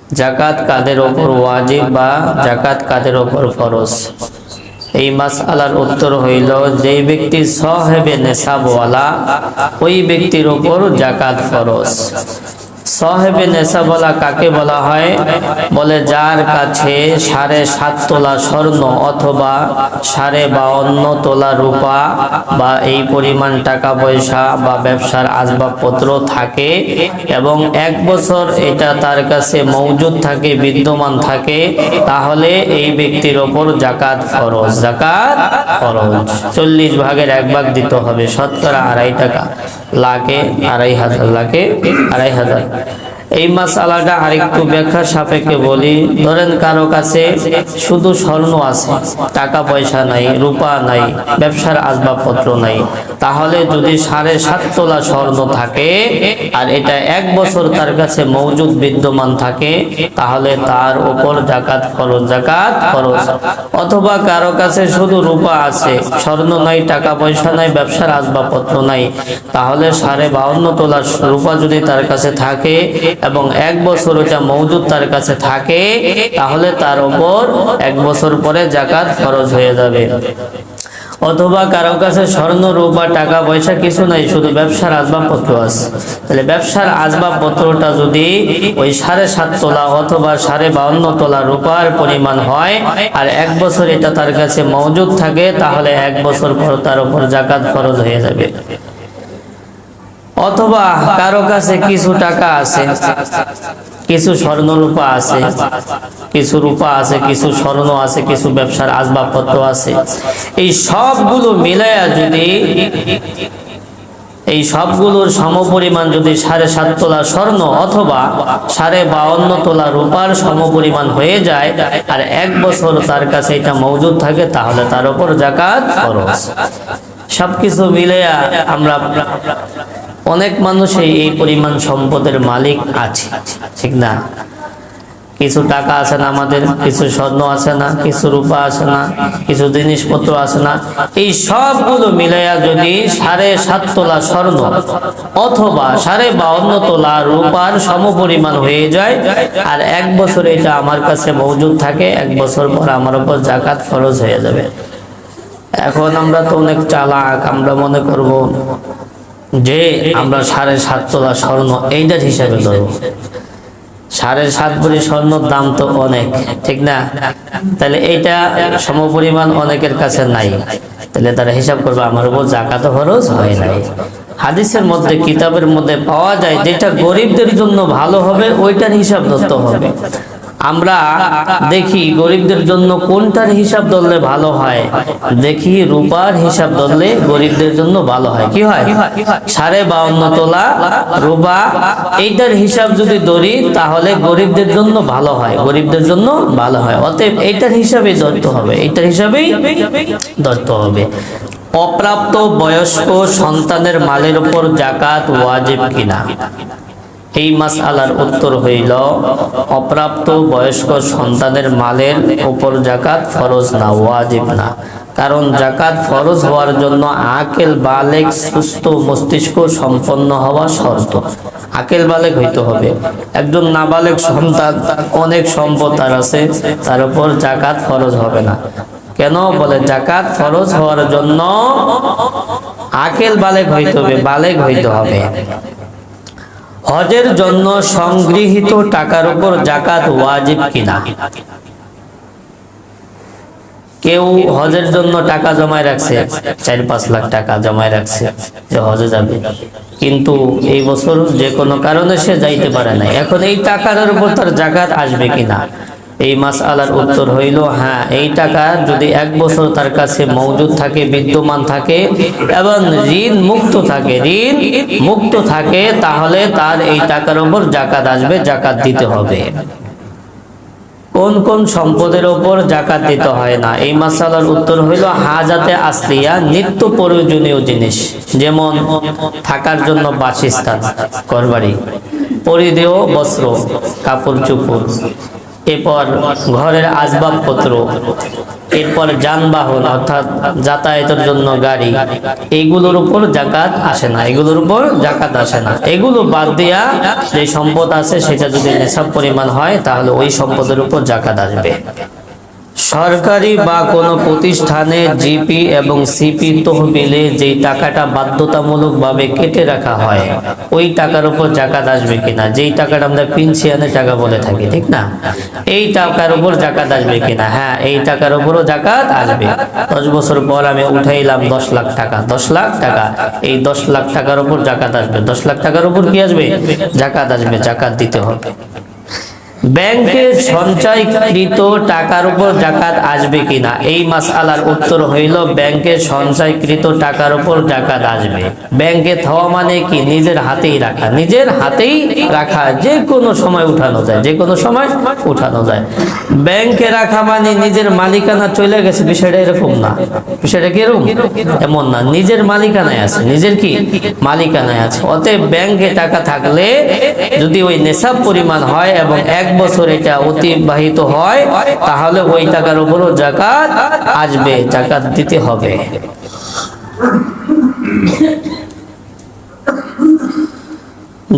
জাকাত কাদের ওপর ওয়াজিব বা জাকাত কাদের ওপর ফরজ? এই মাসআলার উত্তর হইল, যে ব্যক্তি সাহেবে নেসাবওয়ালা ওই ব্যক্তির ওপর জাকাত ফরজ। সাহেবে নেসাবওয়ালা কাকে বলা হয়? বলে যার কাছে 7.5 তোলা স্বর্ণ অথবা 52.5 তোলা রূপা বা এই পরিমাণ টাকা পয়সা বা ব্যবসার আসবাবপত্র থাকে এবং 1 বছর এটা তার কাছে মওজুদ থাকে, বিদ্যমান থাকে, তাহলে এই ব্যক্তির ওপর জাকাত ফরজ। জাকাত ফরজ 40 ভাগের 1 ভাগ দিতে হবে, শতকরা 2.5 টাকা, লাখে 2.5 লাখে 2.5। এই মাসআলাটা আরেকটু ব্যাখ্যা সাপেক্ষে বলি। ধরেন কারো কাছে শুধু স্বর্ণ আছে, টাকা পয়সা নাই, রূপা নাই, ব্যবসার আসবাবপত্র নাই, তাহলে যদি 7.5 তোলা স্বর্ণ থাকে আর এটা 1 বছর তার কাছে মওজুদ বিদ্যমান থাকে, তাহলে তার উপর জাকাত ফরজ। জাকাত ফরজ। অথবা কারো কাছে শুধু রূপা আছে, স্বর্ণ নাই, টাকা পয়সা নাই, ব্যবসার আসবাবপত্র নাই, তাহলে 52.5 তোলা রূপা যদি তার কাছে থাকে এবং 1 বছর ওটা মওজুদ তার কাছে থাকে, তাহলে তার উপর 1 বছর পরে জাকাত ফরজ হয়ে যাবে। অথবা কারো কাছে স্বর্ণ রূপা টাকা পয়সা কিছু নাই, শুধু ব্যবসার আসবাবপত্র আছে, তাহলে ব্যবসার আসবাবপত্রটা যদি ওই 7.5 তোলা অথবা 52.5 তোলা রূপার পরিমাণ হয় আর 1 বছর এটা তার কাছে মওজুদ থাকে, তাহলে 1 বছর পর তার উপর জাকাত ফরজ হয়ে যাবে। অথবা কারো কাছে কিছু টাকা আছে, কিছু স্বর্ণ রূপা আছে, কিছু রূপা আছে, কিছু স্বর্ণ আছে, কিছু ব্যবসার আসবাবপত্র আছে, এই সবগুলো মিলায়া যদি এই সবগুলোর সমপরিমাণ যদি 7.5 তোলা স্বর্ণ অথবা 52.5 তোলা রূপার সমপরিমাণ হয়ে যায় আর 1 বছর তার কাছে এটা মওজুদ থাকে, তাহলে তার উপর জাকাত ফরজ। সবকিছু মিলায়া আমরা অনেক মানুষই এই পরিমাণ সম্পদের মালিক আছে, ঠিক না? কিছু টাকা আছে না আমাদের, কিছু স্বর্ণ আছে না, কিছু রূপা আছে না, কিছু জিনিসপত্র আছে না, এই সবগুলো মিলাইয়া যদি 7.5 তোলা স্বর্ণ অথবা 52.5 তোলা রূপার সমপরিমাণ হয়ে যায় আর 1 বছর এটা আমার কাছে মওজুদ থাকে, 1 বছর পর আমার উপর জাকাত ফরজ হয়ে যাবে। এখন আমরা তো অনেক চালাক, আমরা মনে করব যে আমরা 7.5 তোলা স্বর্ণ এইটার হিসাবে ধরবো। 7.5 ভরি স্বর্ণর দাম তো অনেক, ঠিক না? তাহলে এইটা সমপরিমাণ অনেকের কাছে নাই, তাহলে তারা হিসাব করবে আমার উপর জাকাত ফরজ হয় নাই। হাদিসের মধ্যে, কিতাবের মধ্যে পাওয়া যায় যেটা গরিবদের জন্য ভালো হবে ওইটার হিসাব ধরতে হবে। আমরা দেখি গরিবদের জন্য কোনটার হিসাব ধরলে ভালো হয়, দেখি রূপার হিসাব ধরলে গরিবদের জন্য ভালো হয়। কি হয়? 52.5 তোলা রূপা, এইটার হিসাব যদি ধরি তাহলে গরিবদের জন্য ভালো হয়, গরিবদের জন্য ভালো হয়। অতএব এইটার হিসাবেই ধরতে হবে, এইটার হিসাবেই ধরতে হবে। অপ্রাপ্ত বয়স্ক সন্তানের মালের উপর জাকাত ওয়াজিব কিনা? এই মাসআলার উত্তর হইল, অপ্রাপ্ত বয়স্ক সন্তানের মালের উপর জাকাত ফরজ না, ওয়াজিব না। কারণ জাকাত ফরজ হওয়ার জন্য আকেল বালেগ, সুস্থ মস্তিষ্ক সম্পন্ন হওয়া শর্ত। আকেল বালেগ হইতে হবে। একজন নাবালেগ সন্তান, অনেক সম্পদ তার আছে, তার উপর জাকাত ফরজ হবে না। কেন? বলে জাকাত ফরজ হওয়ার জন্য আকেল বালেগ হইতে হবে, বালেগ হইতে হবে। হজের জন্য সংগৃহীত টাকার উপর জাকাত ওয়াজিব কিনা? কেউ হজের জন্য টাকা জমায় রাখছে, 4-5 লাখ টাকা জমায় রাখছে যে হজে যাবে, কিন্তু এই বছর যে কোনো কারণে সে যাইতে পারে না। এখন এই টাকার উপর তার জাকাত আসবে কিনা? এই মাসআলার উত্তর হইল হ্যাঁ, এই টাকা যদি 1 বছর তার কাছে মওজুদ থাকে, বিদ্যমান থাকে এবং ঋণ মুক্ত থাকে, তাহলে তার এই টাকার উপর জাকাত আসবে, জাকাত দিতে হবে। কোন কোন সম্পদের উপর জাকাত দিতে হয় না? এই মাসআলার উত্তর হইল হাজাতে আসলিয়া, নিত্য প্রয়োজনীয় জিনিস, যেমন থাকার জন্য বাসস্থান, ঘরবাড়ি, পরিধেয় বস্ত্র, কাপড় চোপড়, এরপর ঘরের আসবাবপত্র, এরপর যানবাহন অর্থাৎ যাতায়াতের জন্য গাড়ি, এইগুলোর উপর যাকাত আসে না, এগুলোর উপর যাকাত আসে না। এগুলো বাদ দিয়া যে সম্পদ আছে সেটা যদি নেশাব পরিমাণ হয় তাহলে ওই সম্পদের উপর যাকাত আসবে। সরকারি বা কোনো প্রতিষ্ঠানে জিপি এবং সিপি তহবিলে যেই টাকাটা বাধ্যতামূলকভাবে কেটে রাখা হয় ওই টাকার উপর যাকাত আসবে কিনা, যেই টাকাটা আমরা পেনশনের টাকা বলে থাকি, ঠিক না, এই টাকার উপর যাকাত আসবে কিনা? হ্যাঁ, এই টাকার উপরও যাকাত আসবে। 10 বছর পর আমি উঠাইলাম 10 লাখ টাকা, 10 লাখ টাকা, এই 10 লাখ টাকার উপর যাকাত আসবে। 10 লাখ টাকার উপর কি আসবে? যাকাত আসবে, যাকাত দিতে হবে। ব্যাংকে সঞ্চয়কৃত টাকার উপর যাকাত আসবে কিনা, এই মাসআলার উত্তর হইল ব্যাংকে সঞ্চয়কৃত টাকার উপর যাকাত আসবে। ব্যাংকে থাওয়া মানে কি? নিজের হাতেই রাখা, নিজের হাতেই রাখা, যে কোনো সময় উঠানো যায়, যে কোনো সময় উঠানো যায়। ব্যাংকে রাখা মানে নিজের মালিকানা চলে গেছে, বিষয়টা এরকম না। বিষয়টা কি এরকম? এমন না, নিজের মালিকানায় আছে, নিজের কি মালিকানায় আছে। অতএব ব্যাংকে টাকা থাকলে যদি ওই নেশাব পরিমাণ হয় এবং 1 বছর এটা অতিবাহিত হয় তাহলে ওই টাকার উপরও যাকাত আসবে, যাকাত দিতে হবে।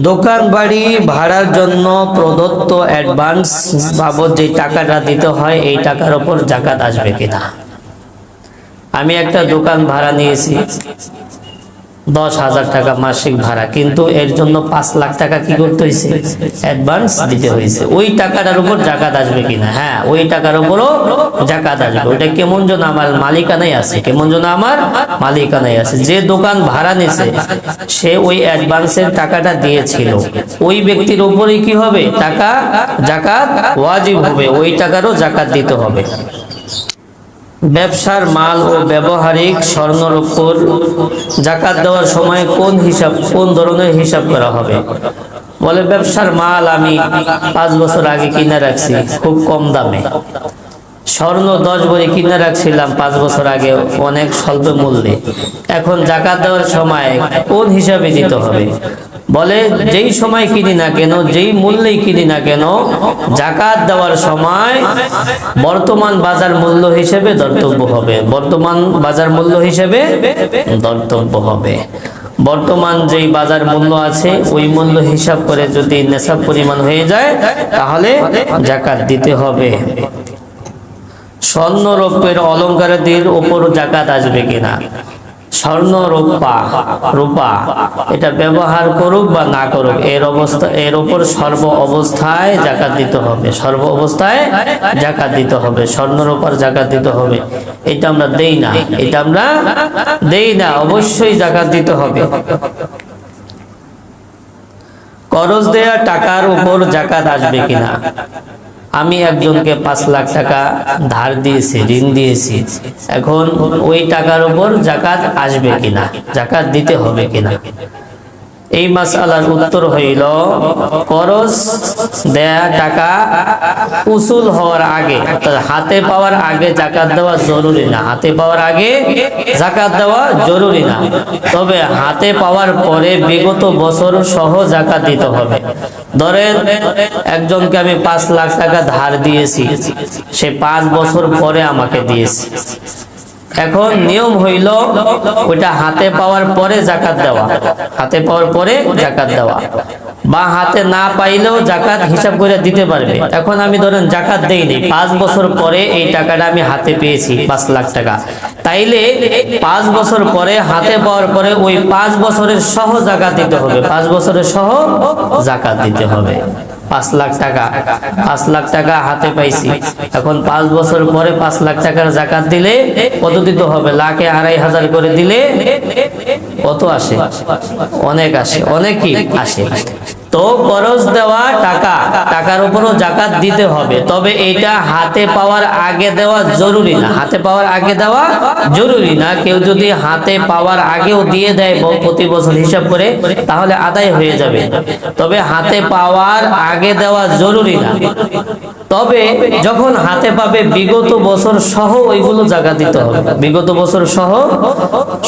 দোকান বাড়ি ভাড়ার জন্য প্রদত্ত অ্যাডভান্স বাবদ যে টাকাটা দিতে হয় এই টাকার উপর যাকাত আসবে কিনা। আমি একটা দোকান ভাড়া নিয়েছি 10,000 টাকা মাসিক ভাড়া, কিন্তু এর জন্য 5 লাখ টাকা কি করতে হয়েছে? অ্যাডভান্স দিতে হয়েছে। ওই টাকাটার উপর যাকাত আসবে কিনা? হ্যাঁ, ওই টাকার উপরও যাকাত আসবে। ওইটা কেমন যেন আমার মালিকানায় আছে, কেমন যেন আমার মালিকানায় আছে। যে দোকান ভাড়া নিছে সে ওই অ্যাডভান্সের টাকাটা দিয়েছিল, ওই ব্যক্তির উপরেই কি হবে? টাকা যাকাত ওয়াজিব হবে, ওই টাকারও যাকাত দিতে হবে। ব্যবসার মাল ও ব্যবহারিক স্বর্ণের উপর যাকাত দেওয়ার সময় কোন ধরনের হিসাব করা হবে? বলে ব্যবসার মাল আমি 5 বছর আগে কিনে রাখছি খুব কম দামে, স্বর্ণ 10 ভরি কিনে রাখছিলাম 5 বছর আগে অনেক স্বল্প মূল্যে, এখন যাকাত দেওয়ার সময় কোন হিসাবে দিতে হবে? বলে যেই সময় কিনি না কেন, যেই মূল্যেই কিনি না কেন, যাকাত দেওয়ার সময় বর্তমান বাজার মূল্য হিসেবে ধর্তব্য হবে, বর্তমান বাজার মূল্য হিসেবে ধর্তব্য হবে। বর্তমান যেই বাজার মূল্য আছে ওই মূল্য হিসাব করে যদি নেশাব পরিমাণ হয়ে যায় তাহলে যাকাত দিতে হবে। স্বর্ণ রৌপ্যের অলংকারাদির উপর যাকাত আসবে কিনা? স্বর্ণ রূপা এটা ব্যবহার করুক বা না করুক এর উপর সর্ব অবস্থায় যাকাত দিতে হবে, সর্ব অবস্থায় যাকাত দিতে হবে, স্বর্ণ রূপার যাকাত দিতে হবে। এটা আমরা দেই না, এটা আমরা দেই না, অবশ্যই যাকাত দিতে হবে। করজ দেয়া টাকার উপর যাকাত আসবে কিনা? আমি একজনকে 5 লাখ টাকা ধার দিয়েছি, ঋণ দিয়েছি, এখন ওই টাকার উপর যাকাত আসবে কিনা, যাকাত দিতে হবে কিনা? এই মাসআলার উত্তর হইল করজ দেয়া টাকা উসুল হওয়ার আগে, হাতে পাওয়ার আগে যাকাত দেওয়া জরুরি না, হাতে পাওয়ার আগে যাকাত দেওয়া জরুরি না, তবে হাতে পাওয়ার পরে বিগত বছর সহ যাকাত দিতে হবে। ধরেন একজনকে আমি 5 লাখ টাকা ধার দিয়েছি, সে 5 বছর পরে আমাকে দিয়েছে, এখন নিয়ম হইল ওইটা হাতে পাওয়ার পরে যাকাত দেওয়া, হাতে পাওয়ার পরে যাকাত দেওয়া, বা হাতে না পাইলেও যাকাত হিসাব করে দিতে পারবে। এখন আমি ধরেন যাকাত দেইনি, 5 বছর পরে এই টাকাটা আমি হাতে পেয়েছি 5 লাখ টাকা, তাইলে 5 বছর পরে হাতে পাওয়ার পরে ওই 5 বছরের সহ যাকাত দিতে হবে, 5 বছরের সহ যাকাত দিতে হবে। 5 লাখ টাকা, 5 লাখ টাকা হাতে পাইছি, এখন 5 বছর পরে 5 লাখ টাকার যাকাত দিলে কত দিতে হবে? লাখে 2,500 করে দিলে কত আসে? অনেক আসে, অনেকই আসে। তো করজ দেওয়া টাকার উপরও যাকাত দিতে হবে, তবে এটা হাতে পাওয়ার আগে দেওয়া জরুরি না, হাতে পাওয়ার আগে দেওয়া জরুরি না। কেউ যদি হাতে পাওয়ার আগেও দিয়ে দেয় প্রতি বছর হিসাব করে তাহলে আদায় হয়ে যাবে, তবে হাতে পাওয়ার আগে দেওয়া জরুরি না। তবে যখন হাতে পাবে বিগত বছর সহ ওইগুলো যাকাত দিতে হবে, বিগত বছর সহ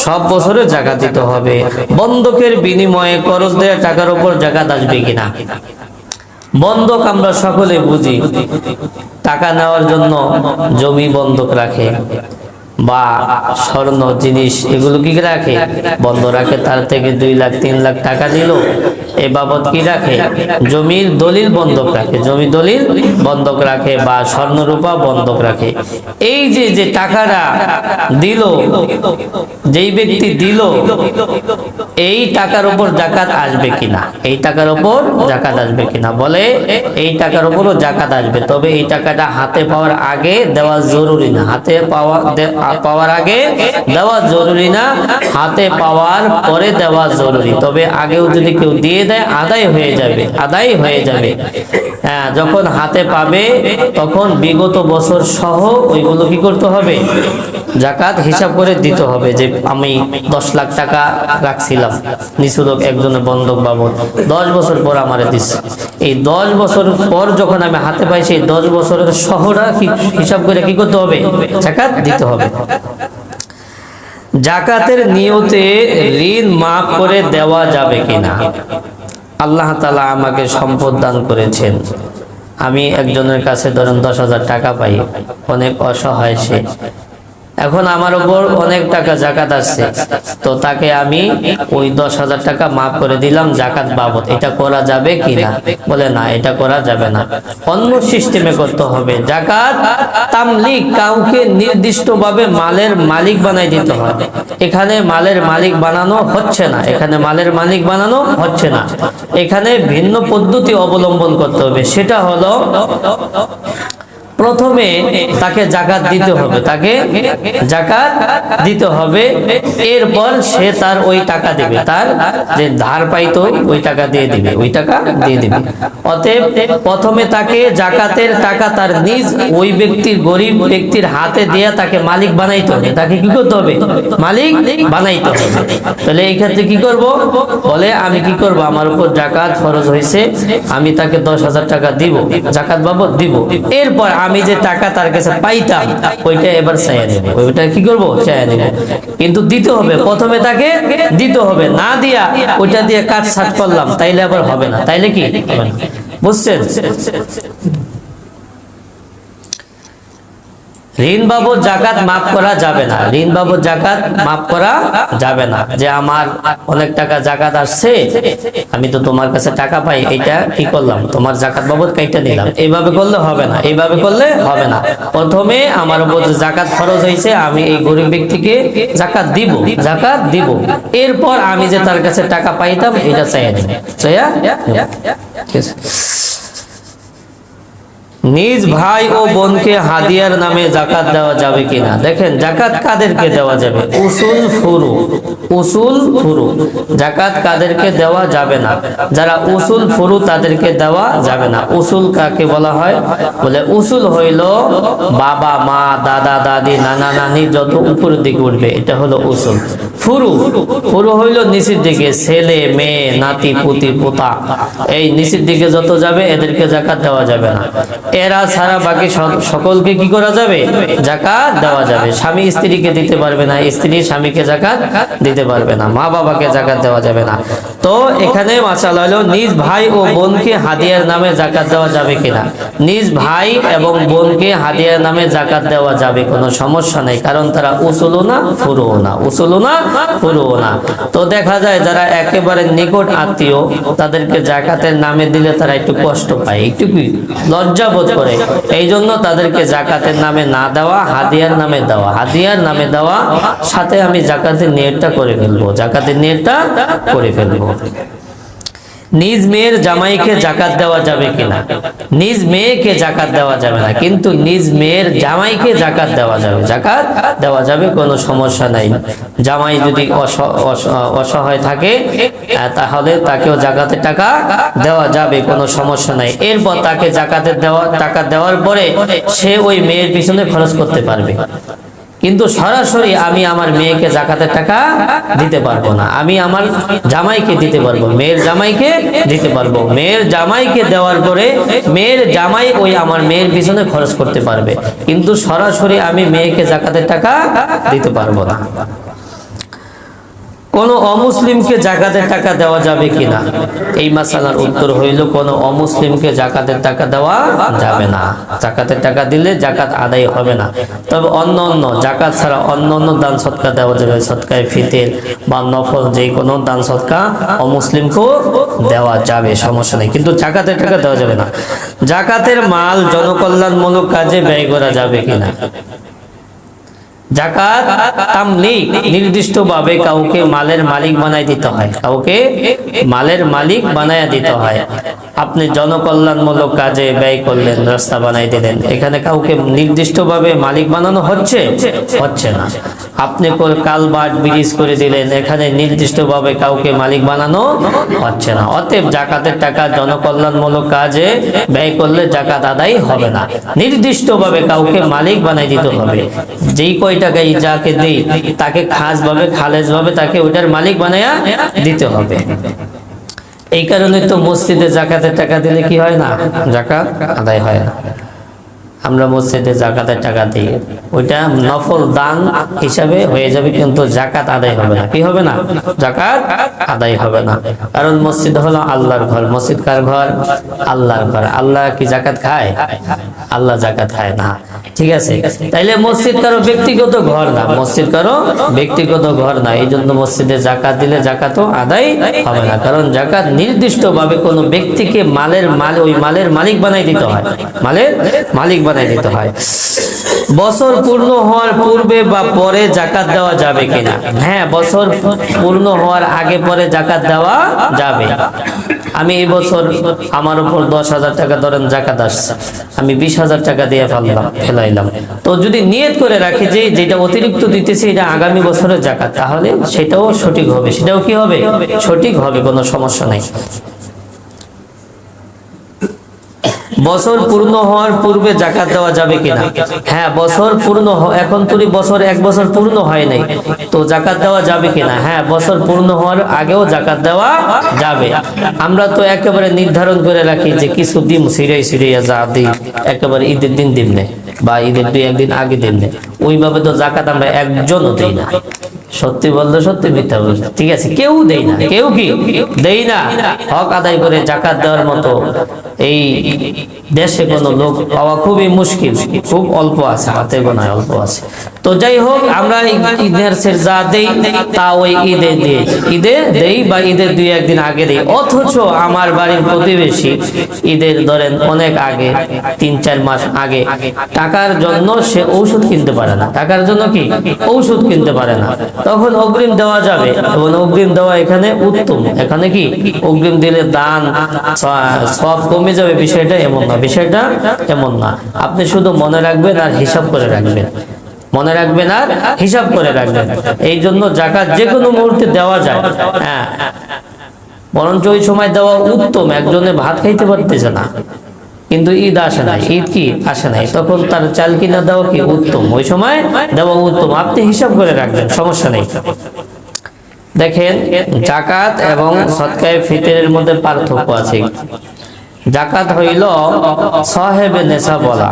সব বছরে যাকাত দিতে হবে। বন্ধকের বিনিময়ে করজ দেওয়া টাকার উপর যাকাত আসবে কিনা? বন্ধক আমরা সকলে বুঝি, টাকা নেওয়ার জন্য জমি বন্ধক রাখে বা স্বর্ণ জিনিস এগুলো কি রাখে, বন্ধ রাখে। তার থেকে 2 লাখ 3 লাখ টাকা দিল, এ বাবদ কি রাখে, জমির দলিল বন্ধক রাখে, জমি দলিল বন্ধক রাখে বা স্বর্ণ রূপা বন্ধক রাখে। এই যে টাকাটা দিল, যেই ব্যক্তি দিল, এই টাকার উপর জাকাত আসবে কিনা, এই টাকার উপর জাকাত আসবে কিনা, বলে এই টাকার উপরও জাকাত আসবে, তবে এই টাকাটা হাতে পাওয়ার আগে দেওয়া জরুরি না, হাতে পাওয়ার আগে দেওয়া জরুরি না, হাতে পাওয়ার পরে দেওয়া জরুরি। তবে আগেও যদি কেউ দিয়ে দেয় আদায় হয়ে যাবে, আদায় হয়ে যাবে। হ্যাঁ, যখন হাতে পাবে তখন বিগত বছর সহ ওইগুলো কি করতে হবে, জাকাত হিসাব করে দিতে হবে। যে আমি 10 লাখ টাকা রাখছিলাম নিছুলক একজনের বন্ধক বাবদ, 10 বছর পর আমারে দিচ্ছে, এই 10 বছর পর যখন আমি হাতে পাই সেই 10 বছরের সহটা হিসাব করে কি করতে হবে, জাকাত দিতে হবে। জাকাতের নিয়তে ঋণ মাফ করে দেওয়া যাবে কিনা। আল্লাহ তাআলা আমাকে সম্পদ দান করেছেন, আমি একজনের কাছে ধরেন 10,000 টাকা পাই, অনেক অসহায় সে, এখন আমার উপর অনেক টাকা জাকাত আসছে, তো তাকে আমি ওই 10,000 টাকা মাফ করে দিলাম জাকাত বাবদ, এটা করা যাবে কিনা, বলে না, এটা করা যাবে না, অন্য সিস্টেমে করতে হবে। জাকাত তামলিক, কাউকে নির্দিষ্টভাবে মালের মালিক বানাই দিতে হয়, এখানে মালের মালিক বানানো হচ্ছে না, এখানে মালের মালিক বানানো হচ্ছে না, এখানে ভিন্ন পদ্ধতি অবলম্বন করতে হবে। সেটা হলো প্রথমে তাকে জাকাত দিতে হবে, তাকে জাকাত দিতে হবে, এরপর সে তার ওই টাকা দিবে, তার যে ধার পাইতো ওই টাকা দিয়ে দিবে, ওই টাকা দিয়ে দিবে। অতএব প্রথমে তাকে জাকাতের টাকা তার নিজ ওই ব্যক্তির, গরিব ব্যক্তির হাতে দিয়ে তাকে মালিক বানাইতে হবে, তাকে কি করতে হবে, মালিক বানাইতে হবে। তাহলে এই ক্ষেত্রে কি করব, বলে আমি কি করব, আমার উপর জাকাত ফরজ হয়েছে, আমি তাকে 10,000 টাকা দিব, জাকাত বাবদ দিব, এরপর আমি যে টাকা তার কাছে পাইতাম ওইটা এবার চাইয়া নেব, ওইটা কি করব, চাইয়া নেব। কিন্তু দিতে হবে, প্রথমে তাকে দিতে হবে, না দিয়া ওইটা দিয়ে কাট ছাট করলাম তাইলে আবার হবে না, তাইলে কি হবে না, বুঝছেন। ঋণ বাবদ জাকাত মাফ করা যাবে না, ঋণ বাবদ জাকাত মাফ করা যাবে না। যে আমার অনেক টাকা জাকাত আসছে, আমি তো তোমার কাছে টাকা পাই, এটা কি করলাম, তোমার জাকাত বাবদ কাইটা নিলাম, এইভাবে করলে হবে না, এইভাবে করলে হবে না। প্রথমে আমার উপর জাকাত খরচ হয়েছে, আমি এই গরিব ব্যক্তিকে জাকাত দিব, জাকাত দিব, এরপর আমি যে তার কাছে টাকা পাইতাম এটা চাইয়া দিব, চাইয়া ঠিক আছে। নিজ ভাই ও বোনকে হাদিয়ার নামে জাকাত দেওয়া যাবে কিনা। দেখেন জাকাত কাদেরকে দেওয়া যাবে, উসুল ফুরু, উসুল ফুরু, জাকাত কাদেরকে দেওয়া যাবে না, যারা উসুল ফুরু তাদেরকে দেওয়া যাবে না। উসুল কাকে বলা হয়, বলে উসুল হইল বাবা মা দাদা দাদি নানা নানি যত উপরের দিকে উঠবে এটা হলো উসুল। ফুরু, ফুরু হইল নিচের দিকে, ছেলে মেয়ে নাতি পুতি পোতা, এই নিচের দিকে যত যাবে এদেরকে জাকাত দেওয়া যাবে না। এরা ছাড়া বাকি সকলকে কি করা যাবে, জাকাত দেওয়া যাবে। স্বামী স্ত্রীকে দিতে পারবে না, স্ত্রী স্বামীকে জাকাত দিতে পারবে না, মা বাবাকে জাকাত দেওয়া যাবে না। তো এখানে মাসালা হলো নিজ ভাই ও বোনকে হাদিয়ার নামে জাকাত দেওয়া যাবে কিনা। নিজ ভাই এবং বোনকে হাদিয়ার নামে জাকাত দেওয়া যাবে, কোনো সমস্যা নেই, কারণ তারা উসুলও না ফুরুও না, উসুলও না ফুরুও না। তো দেখা যায় যারা একেবারে নিকট আত্মীয় তাদেরকে জাকাতের নামে দিলে তারা একটু কষ্ট পায়, একটু কি লজ্জা বোধ করে, এই জন্য তাদেরকে জাকাতের নামে না দেওয়া, হাদিয়ার নামে দেওয়া। হাদিয়ার নামে দেওয়া সাথে আমি জাকাতের নিয়তটা করে ফেলবো, জাকাতের নিয়তটা করে ফেলবো। নিজ মেয়ের জামাইকে জাকাত দেওয়া যাবে কিনা। নিজ মেয়েকে জাকাত দেওয়া যাবে না, কিন্তু নিজ মেয়ের জামাইকে জাকাত দেওয়া যাবে, জাকাত দেওয়া যাবে, কোনো সমস্যা নাই। জামাই যদি অসহায় থাকে তাহলে তাকেও জাকাতের টাকা দেওয়া যাবে, কোনো সমস্যা নাই। এরপর তাকে জাকাতের টাকা দেওয়ার পরে সে ওই মেয়ের পিছনে খরচ করতে পারবে, কিন্তু সরাসরি আমি আমার মেয়েকে জাকাতের টাকা দিতে পারবো না, আমি আমার জামাইকে দিতে পারবো, মেয়ের জামাইকে দিতে পারবো। মেয়ের জামাইকে দেওয়ার পরে মেয়ের জামাই ওই আমার মেয়ের পিছনে খরচ করতে পারবে, কিন্তু সরাসরি আমি মেয়েকে জাকাতের টাকা দিতে পারবো না। কোন অমুসলিমকে জাকাতের টাকা দেওয়া যাবে কিনা? এই মাসালার উত্তর হইল কোন অমুসলিমকে জাকাতের টাকা দেওয়া যাবে না। জাকাতের টাকা দিলে জাকাত আদায় হবে না। তবে অন্য অন্য জাকাত ছাড়া অন্য অন্য দান সদকা দেওয়া যাবে। সদকায়ে ফিতর বা নফল যে কোনো দান সদকা অমুসলিমকেও দেওয়া যাবে, সমস্যা নেই, কিন্তু জাকাতের টাকা দেওয়া যাবে না। জাকাতের মাল জনকল্যাণমূলক কাজে ব্যয় করা যাবে কিনা? জাকাত তামলিক, নির্দিষ্টভাবে কাউকে মালের মালিক বানাই দিতে হয়, কাউকে মালের মালিক বানায় দিতে হয়। আপনি জনকল্যাণমূলক কাজে ব্যয় করলেন, রাস্তা বানাই দিলেন, এখানে কাউকে নির্দিষ্টভাবে মালিক বানানো হচ্ছে না। আপনি কালভার্ট ব্রিজ করে দিলেন, এখানে নির্দিষ্টভাবে কাউকে মালিক বানানো হচ্ছে না। অতএব জাকাতের টাকা জনকল্যাণমূলক কাজে ব্যয় করলে জাকাত আদায় হবে না। নির্দিষ্টভাবে কাউকে মালিক বানাই দিতে হবে। যেই কয় টাকাই যাকে দেই তাকে খাসভাবে খালেজভাবে তাকে ওইটার মালিক বানায়া দিতে হবে। এই কারণে তো মসজিদে জাকাতের টাকা দিলে কি হয় না? জাকাত আদায় হয় না। আমরা মসজিদে জাকাতের টাকা দিই, ওইটা নফল দান হিসাবে হয়ে যাবে, কিন্তু জাকাত আদায় হবে না। কি হবে না? জাকাত আদায় হবে না। কারণ মসজিদ হলো আল্লাহর ঘর। মসজিদ কার ঘর? আল্লাহর ঘর। আল্লাহ কি জাকাত খায়? আল্লাহ জাকাত খায় না। ঠিক আছে, তাইলে মসজিদ কারো ব্যক্তিগত ঘর না, মসজিদ কারো ব্যক্তিগত ঘর না। এই জন্য মসজিদে জাকাত দিলে জাকাতও আদায় হবে না। কারণ জাকাত নির্দিষ্টভাবে কোনো ব্যক্তিকে ওই মালের মালিক বানাই দিতে হয়, মালের মালিক বানাই দিতে হয়। বছর পূর্ণ হওয়ার পূর্বে বা পরে জাকাত দেওয়া যাবে কিনা? হ্যাঁ, বছর পূর্ণ হওয়ার আগে পরে জাকাত দেওয়া যাবে। আমি এই বছর আমার উপর 10,000 টাকা ধরেন জাকাত আসছে, আমি 20,000 টাকা দিয়ে ফেলাইলাম। তো যদি নিয়ত করে রাখি যে যেটা অতিরিক্ত দিতেছি এটা আগামী বছরের জাকাত, তাহলে সেটাও সঠিক হবে, সেটাও কি হবে? সঠিক হবে, কোনো সমস্যা নাই। বছর পূর্ণ হওয়ার পূর্বে জাকাত দেওয়া যাবে কিনা? হ্যাঁ, বছর পূর্ণ, এখন তুই এক বছর পূর্ণ হয় নাই, তো জাকাত দেওয়া যাবে কিনা? হ্যাঁ, বছর পূর্ণ হওয়ার আগেও জাকাত দেওয়া যাবে। আমরা তো একেবারে নির্ধারণ করে রাখি যে কিছু দিন সিরিয়া যা দিই একেবারে ঈদের দিন দিমনে বা ঈদের 2-1 দিন আগে দিমনে, ওইভাবে তো জাকাত আমরা একজনও দিই না। সত্যি বললে সত্যি, মিথ্যা বললে ঠিক আছে, কেউ দেই না, কেউ কি দেই না। হক আদায় করে জাকাত দেওয়ার মতো এই দেশে কোনো লোক পাওয়া খুবই মুশকিল, খুব অল্প আছে, হাতে গোনায় অল্প আছে। তো যাই হোক, আমরা ঈদের যা দেই তা ওই ঈদে দেই বা ঈদের 2-1 দিন আগে দেই। অথচ আমার বাড়ির প্রতিবেশী ঈদের ধরেন অনেক আগে, 3-4 মাস আগে টাকার জন্য সে ঔষধ কিনতে পারে না, টাকার জন্য কি ঔষধ কিনতে পারে না, তখন অগ্রিম দেওয়া যাবে। এবং অগ্রিম দেওয়া এখানে উত্তম। এখানে কি অগ্রিম দিলে দান সব কমে যাবে, বিষয়টা এমন না, বিষয়টা এমন না। আপনি শুধু মনে রাখবেন আর হিসাব করে রাখবেন, মনে রাখবেন আর হিসাব করে রাখবেন। এই জন্য জাকাত যে কোনো মুহূর্তে দেওয়া যায়। হ্যাঁ, বরঞ্চ ওই সময় দেওয়া উত্তম। একজনে ভাত খাইতে পারতেছে না, কিন্তু ঈদ আসে না, ঈদ কি আসে নাই, তখন তার চাল কিনা দেওয়া কি উত্তম, ওই সময় দেওয়া উত্তম। আপনি হিসাব করে রাখবেন, সমস্যা নেই। দেখেন, জাকাত এবং সদকায়ে ফিতরের মধ্যে পার্থক্য আছে। জাকাত হইল সাহেবে নেশা বলা।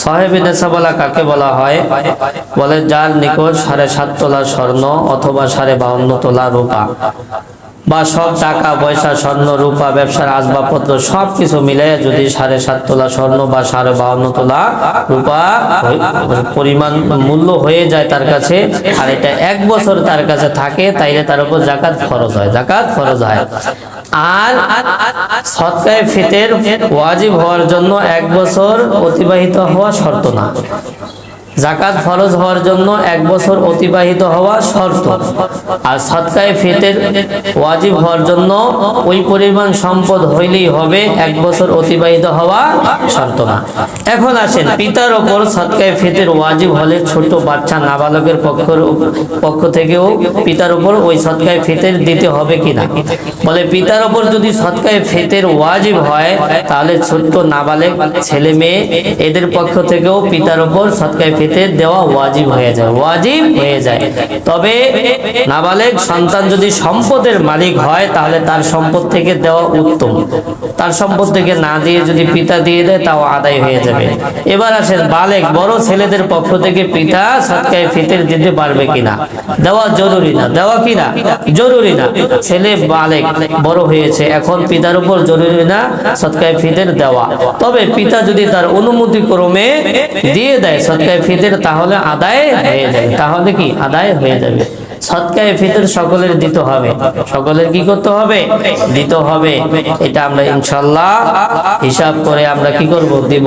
সাহেবে নেশা বলা কাকে বলা হয়? বলে যার নিকট 7.5 তোলা স্বর্ণ অথবা 52.5 তোলা রূপা বা সব টাকা পয়সা, স্বর্ণ রূপা, ব্যবসার আসবাবপত্র সবকিছু মিলে যদি 7.5 তোলা স্বর্ণ বা 52.5 তোলা রূপা পরিমাণ মূল্য হয়ে যায় তার কাছে, আর এটা 1 বছর তার কাছে থাকে, তাইলে তার উপর জাকাত ফরজ হয়, জাকাত ফরজ হয়। আর সদকায়ে ফিতর ওয়াজিব হওয়ার জন্য 1 বছর অতিবাহিত হওয়া শর্ত না। জাকাত ফরজ হওয়ার জন্য 1 বছর অতিবাহিত হওয়া শর্ত, আর সদকায়ে ফিতর ওয়াজিব হওয়ার জন্য ওই পরিমাণ সম্পদ হইলেই হবে, 1 বছর অতিবাহিত হওয়া শর্ত না। এখন আসেন, পিতার ওপর সদকায়ে ফিতর ওয়াজিব হলে ছোট বাচ্চা নাবালকের পক্ষ থেকেও পিতার ওপর ওই সদকায়ে ফিতর দিতে হবে কিনা? বলে পিতার ওপর যদি সদকায়ে ফিতর ওয়াজিব হয়, তাহলে ছোট্ট নাবালেক ছেলে মেয়ে এদের পক্ষ থেকেও পিতার ওপর সদকায়ে ফিতর দেওয়া ওয়াজিব হয়ে যায়, ওয়াজিব হয়ে যায়। তবে নাবালেগ সন্তান যদি সম্পদের মালিক হয় তাহলে তার সম্পদ থেকে দেওয়া উত্তম। তার সম্পদ থেকে না দিয়ে যদি পিতা দিয়ে দেয় তাও আদায় হয়ে যাবে। এবার আসেন বালেগ বড় ছেলেদের পক্ষ থেকে পিতা সদকায়ে ফিতর দিতে পারবে কিনা? দেওয়া জরুরি না, দেওয়া কিনা জরুরি না। ছেলে বালেগ বড় হয়েছে, এখন পিতার উপর জরুরি না সদকায়ে ফিতর দেওয়া। তবে পিতা যদি তার অনুমতি ক্রমে দিয়ে দেয় সদকায়ে ফিতর তাহলে আদায় হয়ে যাবে। তাহলে কি আদায় হয়ে যাবে। সদকায়ে ফিতর সকলের দিতে হবে, সকলের কি করতে হবে? দিতে হবে। এটা আমরা ইনশাআল্লাহ হিসাব করে আমরা কি করব? দিব।